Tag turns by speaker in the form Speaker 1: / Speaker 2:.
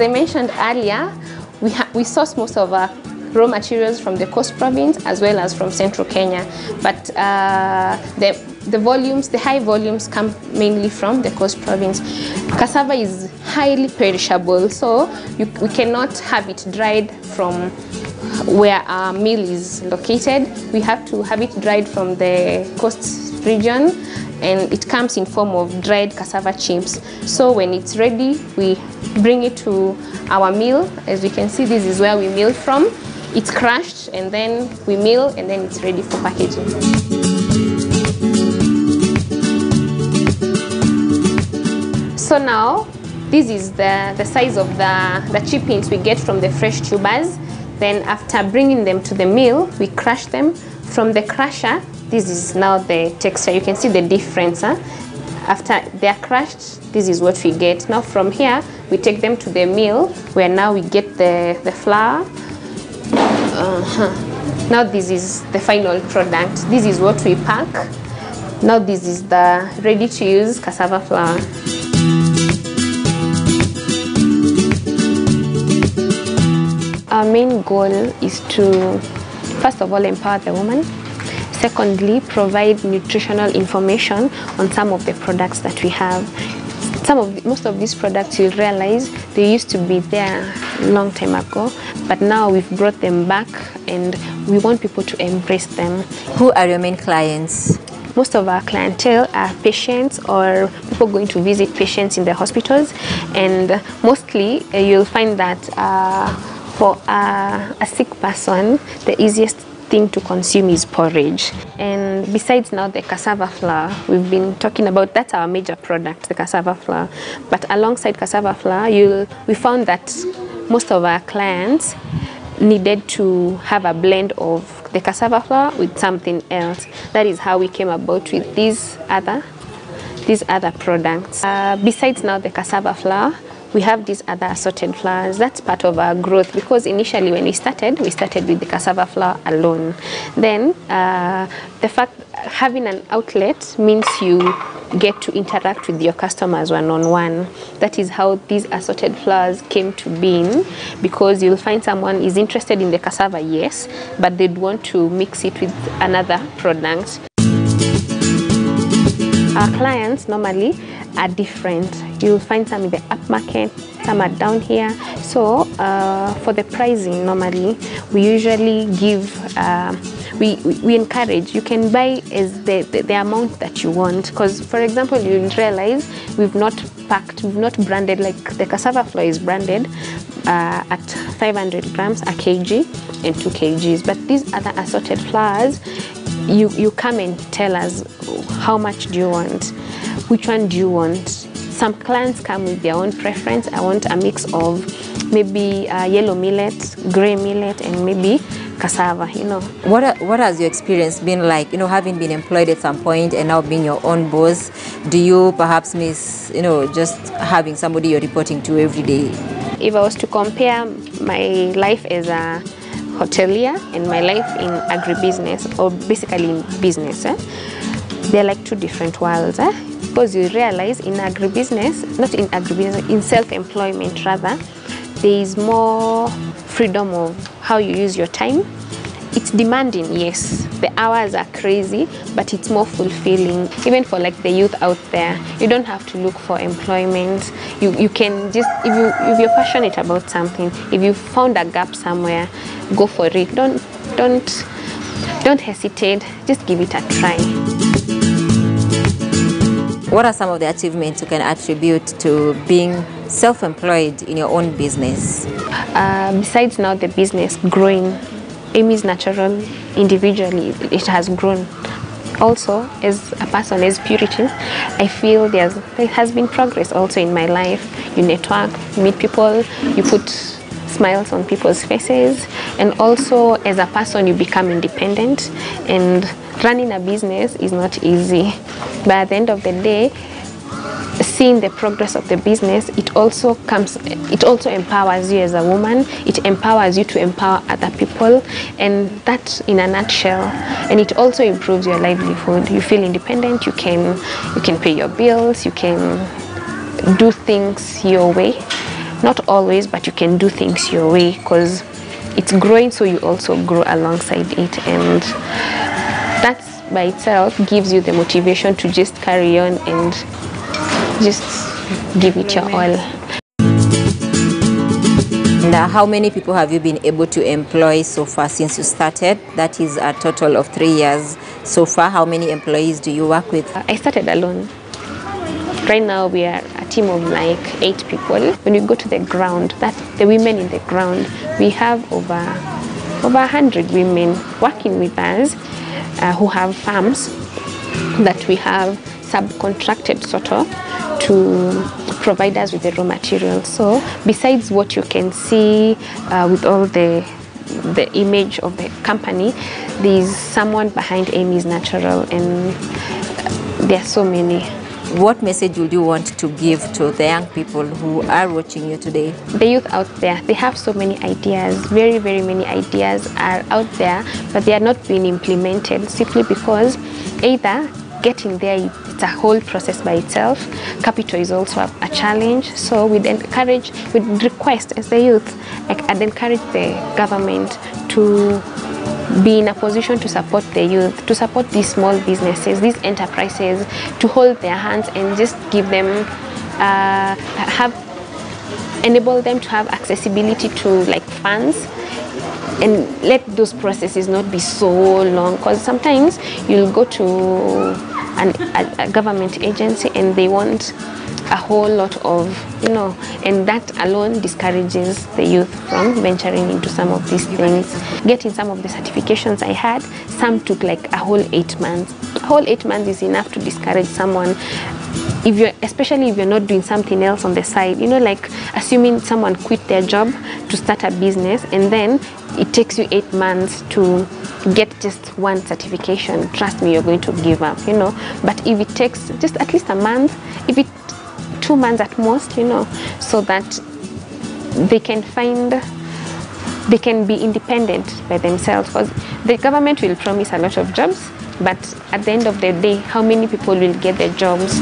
Speaker 1: I mentioned earlier, we source most of our raw materials from the Coast Province as well as from Central Kenya, but the high volumes come mainly from the Coast Province. Cassava is highly perishable, so we cannot have it dried from where our mill is located. We have to have it dried from the coast region, and it comes in form of dried cassava chips. So when it's ready, we bring it to our mill. As you can see, this is where we mill from. It's crushed, and then we mill, and then it's ready for packaging. So now, this is the size of the chippings we get from the fresh tubers. Then after bringing them to the mill, we crush them. From the crusher, this is now the texture. You can see the difference. Huh? After they are crushed, this is what we get. Now from here, we take them to the mill, where now we get the flour. Now this is the final product. This is what we pack. Now this is the ready-to-use cassava flour. Our main goal is to, first of all, empower the woman. Secondly, provide nutritional information on some of the products that we have. Most of these products, you'll realize they used to be there a long time ago, but now we've brought them back and we want people to embrace them.
Speaker 2: Who are your main clients?
Speaker 1: Most of our clientele are patients or people going to visit patients in the hospitals, and mostly you'll find that for a sick person, the easiest thing to consume is porridge. And besides now the cassava flour, we've been talking about, that's our major product, the cassava flour. But alongside cassava flour, we found that most of our clients needed to have a blend of the cassava flour with something else. That is how we came about with these other products. Besides now the cassava flour, we have these other assorted flours. That's part of our growth, because initially when we started with the cassava flour alone. Then the fact having an outlet means you get to interact with your customers one-on-one. That is how these assorted flours came to being, because you'll find someone is interested in the cassava, yes, but they'd want to mix it with another product. Our clients normally are different. You'll find some in the upmarket, some are down here. So for the pricing, normally we usually give, we encourage, you can buy as the amount that you want. Because for example, you'll realize we've not branded, like the cassava flour is branded at 500 grams a kg and 2 kgs. But these other assorted flours, you come and tell us, how much do you want? Which one do you want? Some clients come with their own preference. I want a mix of maybe yellow millet, gray millet, and maybe cassava, you know.
Speaker 2: What has your experience been like, you know, having been employed at some point and now being your own boss? Do you perhaps miss, you know, just having somebody you're reporting to every day?
Speaker 1: If I was to compare my life as a hotelier and my life in agribusiness, or basically in business, they're like two different worlds. Because you realize in agribusiness, not in agribusiness, in self-employment rather, there is more freedom of how you use your time. It's demanding, yes. The hours are crazy, but it's more fulfilling. Even for like the youth out there, you don't have to look for employment. You can just, if you're passionate about something, if you found a gap somewhere, go for it. Don't hesitate. Just give it a try.
Speaker 2: What are some of the achievements you can attribute to being self-employed in your own business?
Speaker 1: Besides now the business growing, Amy's Natural individually, it has grown. Also, as a person, as Purity, I feel there has been progress also in my life. You network, you meet people, you put smiles on people's faces, and also as a person you become independent, and running a business is not easy. But at the end of the day, seeing the progress of the business, it also empowers you as a woman. It empowers you to empower other people, and that's in a nutshell. And it also improves your livelihood. You feel independent. You can pay your bills. You can do things your way. Not always, but you can do things your way because it's growing, so you also grow alongside it, and that's by itself gives you the motivation to just carry on and just give it your all.
Speaker 2: Now, how many people have you been able to employ so far since you started? That is a total of 3 years so far. How many employees do you work with?
Speaker 1: I started alone. Right now we are a team of like 8 people. When you go to the ground, that's the women in the ground, we have over 100 women working with us who have farms that we have subcontracted sort of to provide us with the raw materials. So besides what you can see with all the image of the company, there's someone behind Amy's Natural, and there are so many.
Speaker 2: What message would you want to give to the young people who are watching you today?
Speaker 1: The youth out there, they have so many ideas, very, very many ideas are out there, but they are not being implemented simply because either getting there, it's a whole process by itself. Capital is also a challenge. So we'd request as the youth, I'd encourage the government to be in a position to support the youth, to support these small businesses, these enterprises, to hold their hands and just give them, enable them to have accessibility to like funds, and let those processes not be so long, because sometimes you'll go to a government agency and they want a whole lot of, and that alone discourages the youth from venturing into some of these things. Getting some of the certifications I had, some took like a whole 8 months. A whole 8 months is enough to discourage someone, especially if you're not doing something else on the side. Like assuming someone quit their job to start a business and then it takes you 8 months to get just one certification. Trust me, you're going to give up, But if it takes just at least a month, if it 2 months at most, so that they can be independent by themselves, because the government will promise a lot of jobs, but at the end of the day, how many people will get their jobs?